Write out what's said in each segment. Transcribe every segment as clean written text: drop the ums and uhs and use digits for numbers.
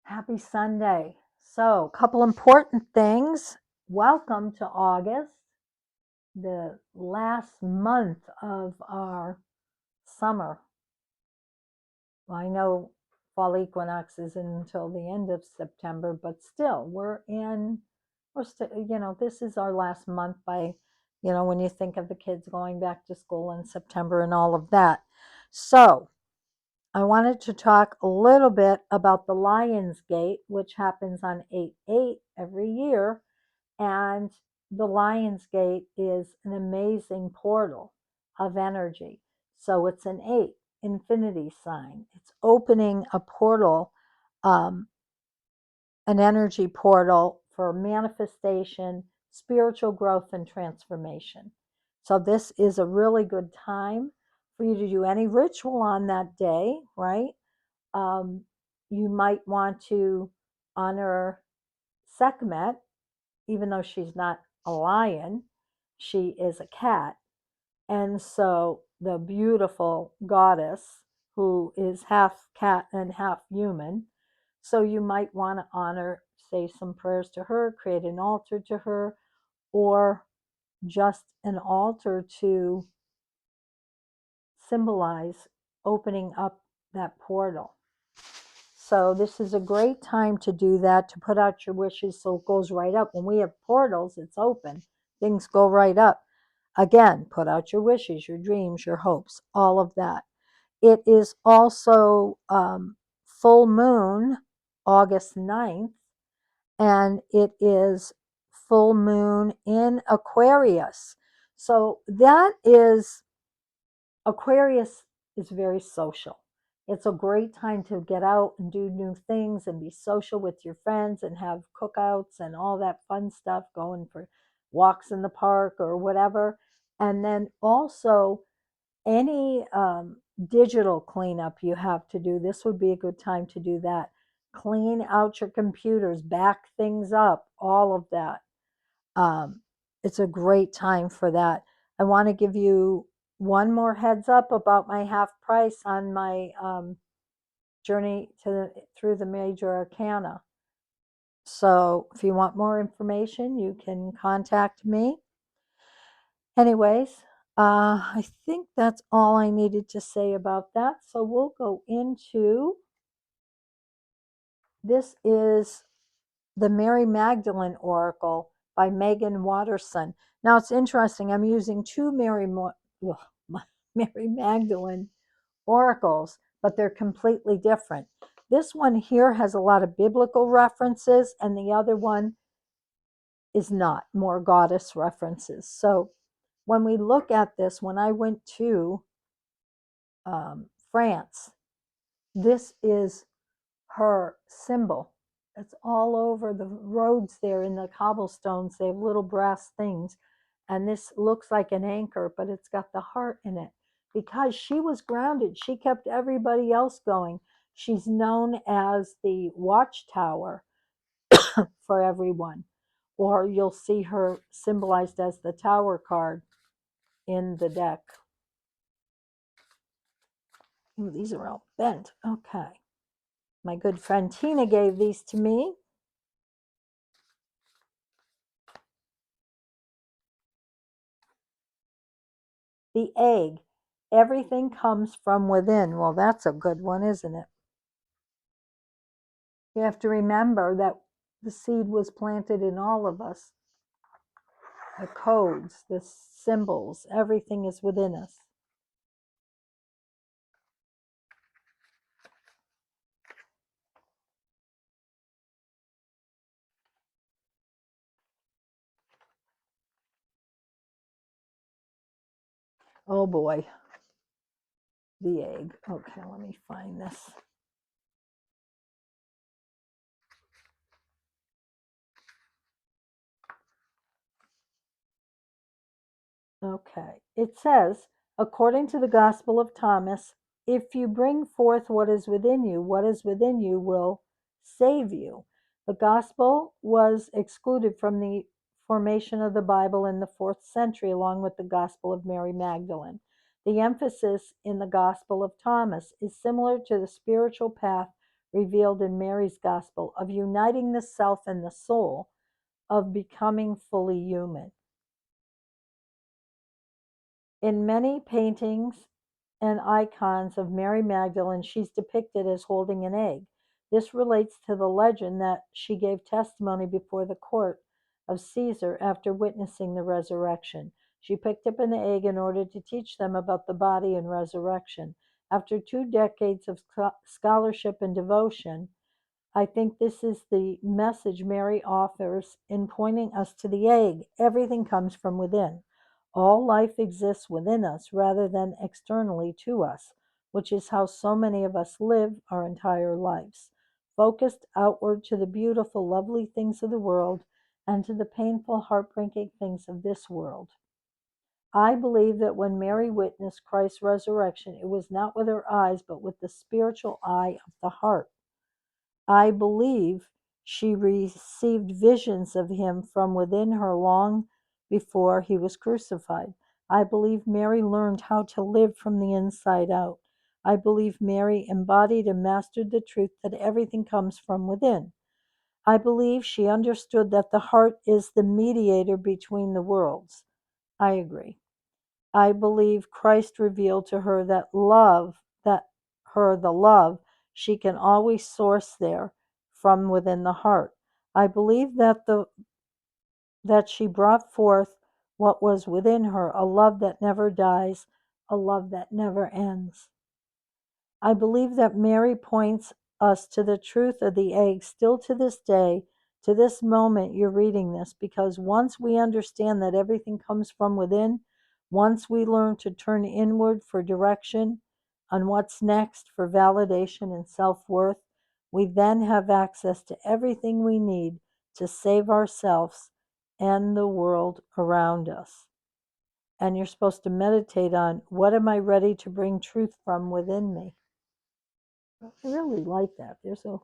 Happy Sunday. So, a couple important things. Welcome to August, the last month of our summer. I know fall equinox isn't until the end of September, but still, this is our last month when you think of the kids going back to school in September and all of that. So, I wanted to talk a little bit about the Lion's Gate, which happens on 8/8 every year. And the Lion's Gate is an amazing portal of energy. So it's an 8 infinity sign. It's opening a portal, um, an energy portal for manifestation, spiritual growth, and transformation. So this is a really good time for you to do any ritual on that day, right? Um, you might want to honor Sekhmet, even though she's not a lion, she is a cat. And so the beautiful goddess, who is half cat and half human, so you might want to honor, say some prayers to her, create an altar to her, or just an altar to symbolize opening up that portal. So this is a great time to do that, to put out your wishes so it goes right up. When we have portals, it's open. Things go right up. Again, put out your wishes, your dreams, your hopes, all of that. It is also full moon, August 9th, and it is full moon in Aquarius. So Aquarius is very social. It's a great time to get out and do new things and be social with your friends and have cookouts and all that fun stuff, going for walks in the park or whatever. And then also any digital cleanup you have to do, this would be a good time to do that. Clean out your computers, back things up, all of that. Um, it's a great time for that. I want to give you one more heads up about my half price on my journey through the major arcana. So if you want more information, you can contact me. Anyways, I think that's all I needed to say about that. So we'll go into this is the Mary Magdalene Oracle by Megan Watterson. Now it's interesting. I'm using two Mary Magdalene oracles, but they're completely different. This one here has a lot of biblical references, and the other one is not, more goddess references. So when we look at this, when I went to France, this is her symbol. It's all over the roads there in the cobblestones. They have little brass things. And this looks like an anchor, but it's got the heart in it. Because she was grounded, she kept everybody else going. She's known as the watchtower for everyone. Or you'll see her symbolized as the tower card in the deck. Ooh, these are all bent. Okay. My good friend Tina gave these to me. The egg. Everything comes from within. Well, that's a good one, isn't it? You have to remember that the seed was planted in all of us. The codes, the symbols, everything is within us. Oh boy. The egg. Okay, let me find this. Okay. It says, according to the Gospel of Thomas, if you bring forth what is within you will save you. The Gospel was excluded from the formation of the Bible in the 4th century, along with the Gospel of Mary Magdalene. The emphasis in the Gospel of Thomas is similar to the spiritual path revealed in Mary's gospel, of uniting the self and the soul, of becoming fully human. In many paintings and icons of Mary Magdalene, she's depicted as holding an egg. This relates to the legend that she gave testimony before the court of Caesar after witnessing the resurrection. She picked up an egg in order to teach them about the body and resurrection. After 2 decades of scholarship and devotion, I think this is the message Mary offers in pointing us to the egg. Everything comes from within. All life exists within us rather than externally to us, which is how so many of us live our entire lives, focused outward to the beautiful, lovely things of the world and to the painful, heartbreaking things of this world. I believe that when Mary witnessed Christ's resurrection, it was not with her eyes, but with the spiritual eye of the heart. I believe she received visions of him from within her long before he was crucified. I believe Mary learned how to live from the inside out. I believe Mary embodied and mastered the truth that everything comes from within. I believe she understood that the heart is the mediator between the worlds. I agree. I believe Christ revealed to her the love she can always source there from within the heart. I believe that she brought forth what was within her, a love that never dies, a love that never ends. I believe that Mary points us to the truth of the egg still to this day, to this moment you're reading this, because once we understand that everything comes from within, once we learn to turn inward for direction on what's next for validation and self worth, we then have access to everything we need to save ourselves and the world around us. And you're supposed to meditate on, what am I ready to bring truth from within me? I really like that. There's a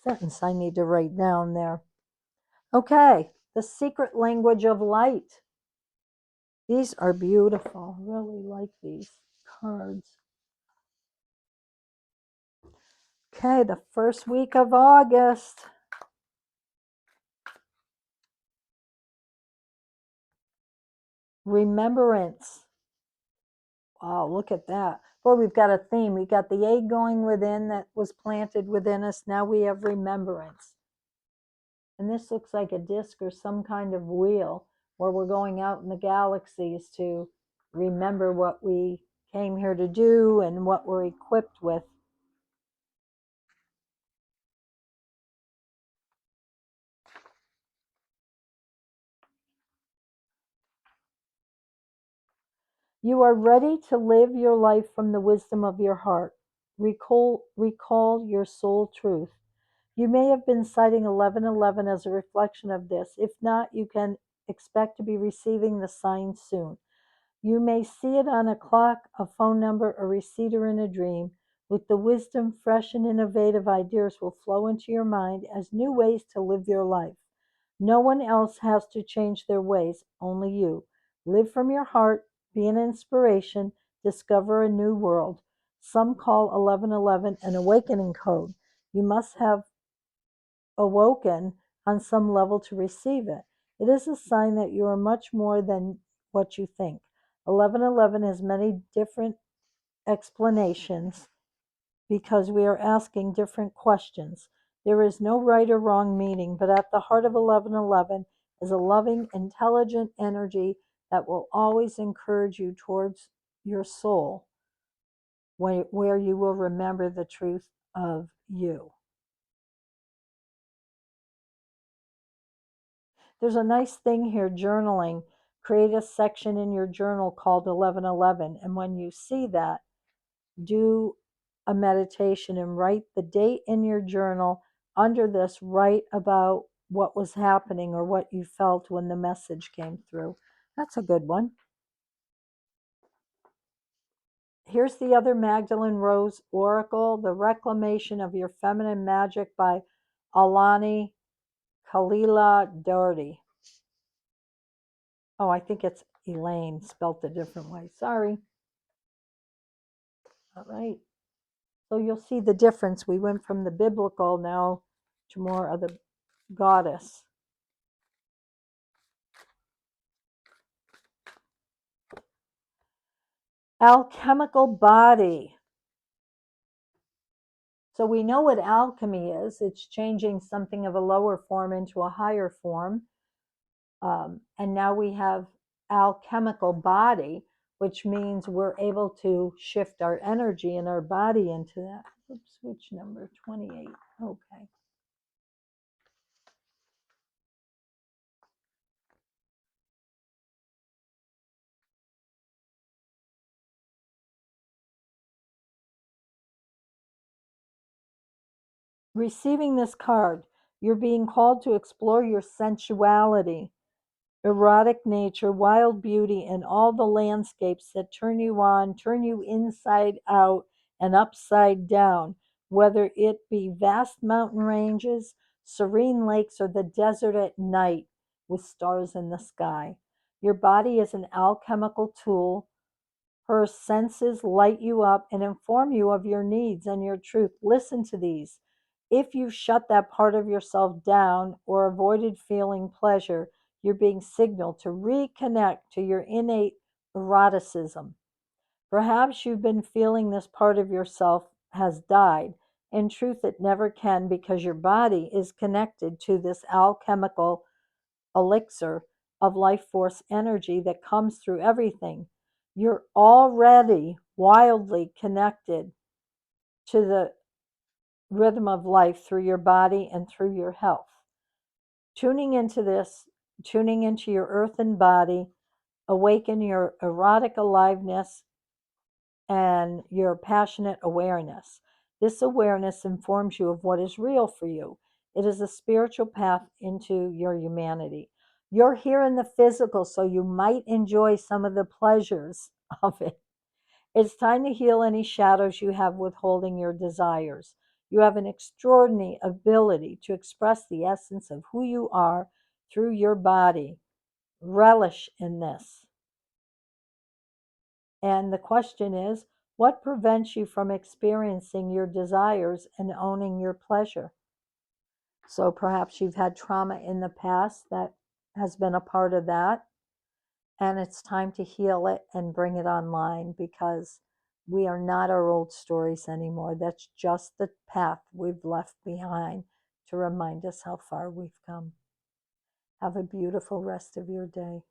sentence I need to write down there. Okay, the secret language of light. These are beautiful. I really like these cards. Okay, the first week of August. Remembrance. Wow, look at that. Boy, we've got a theme. We got the egg going within that was planted within us. Now we have remembrance. And this looks like a disc or some kind of wheel where we're going out in the galaxies to remember what we came here to do and what we're equipped with. You are ready to live your life from the wisdom of your heart. Recall your soul truth. You may have been citing 1111 as a reflection of this. If not, you can expect to be receiving the sign soon. You may see it on a clock, a phone number, a receipt, or in a dream. With the wisdom, fresh and innovative ideas will flow into your mind as new ways to live your life. No one else has to change their ways, only you. Live from your heart, be an inspiration, discover a new world. Some call 1111 an awakening code. You must have awoken on some level to receive it. It is a sign that you are much more than what you think. 1111 has many different explanations because we are asking different questions. There is no right or wrong meaning, but at the heart of 1111 is a loving, intelligent energy that will always encourage you towards your soul, where you will remember the truth of you. There's a nice thing here, journaling. Create a section in your journal called 1111. And when you see that, do a meditation and write the date in your journal. Under this, write about what was happening or what you felt when the message came through. That's a good one. Here's the other Magdalene Rose Oracle, The Reclamation of Your Feminine Magic by Alani Kalila Doherty. Oh, I think it's Elaine, spelt a different way. Sorry. All right. So you'll see the difference. We went from the biblical now to more of the goddess. Alchemical body. So we know what alchemy is. It's changing something of a lower form into a higher form. And now we have alchemical body, which means we're able to shift our energy and our body into that. Oops, which number? 28. Okay. Receiving this card, you're being called to explore your sensuality, erotic nature, wild beauty, and all the landscapes that turn you on, turn you inside out and upside down, whether it be vast mountain ranges, serene lakes, or the desert at night with stars in the sky. Your body is an alchemical tool. Her senses light you up and inform you of your needs and your truth. Listen to these. If you shut that part of yourself down or avoided feeling pleasure, you're being signaled to reconnect to your innate eroticism. Perhaps you've been feeling this part of yourself has died. In truth, it never can because your body is connected to this alchemical elixir of life force energy that comes through everything. You're already wildly connected to the rhythm of life through your body and through your health. Tuning into this, tuning into your earthen body, awaken your erotic aliveness and your passionate awareness. This awareness informs you of what is real for you. It is a spiritual path into your humanity. You're here in the physical, so you might enjoy some of the pleasures of it. It's time to heal any shadows you have withholding your desires. You have an extraordinary ability to express the essence of who you are through your body. Relish in this. And the question is, what prevents you from experiencing your desires and owning your pleasure? So perhaps you've had trauma in the past that has been a part of that. And it's time to heal it and bring it online because we are not our old stories anymore. That's just the path we've left behind to remind us how far we've come. Have a beautiful rest of your day.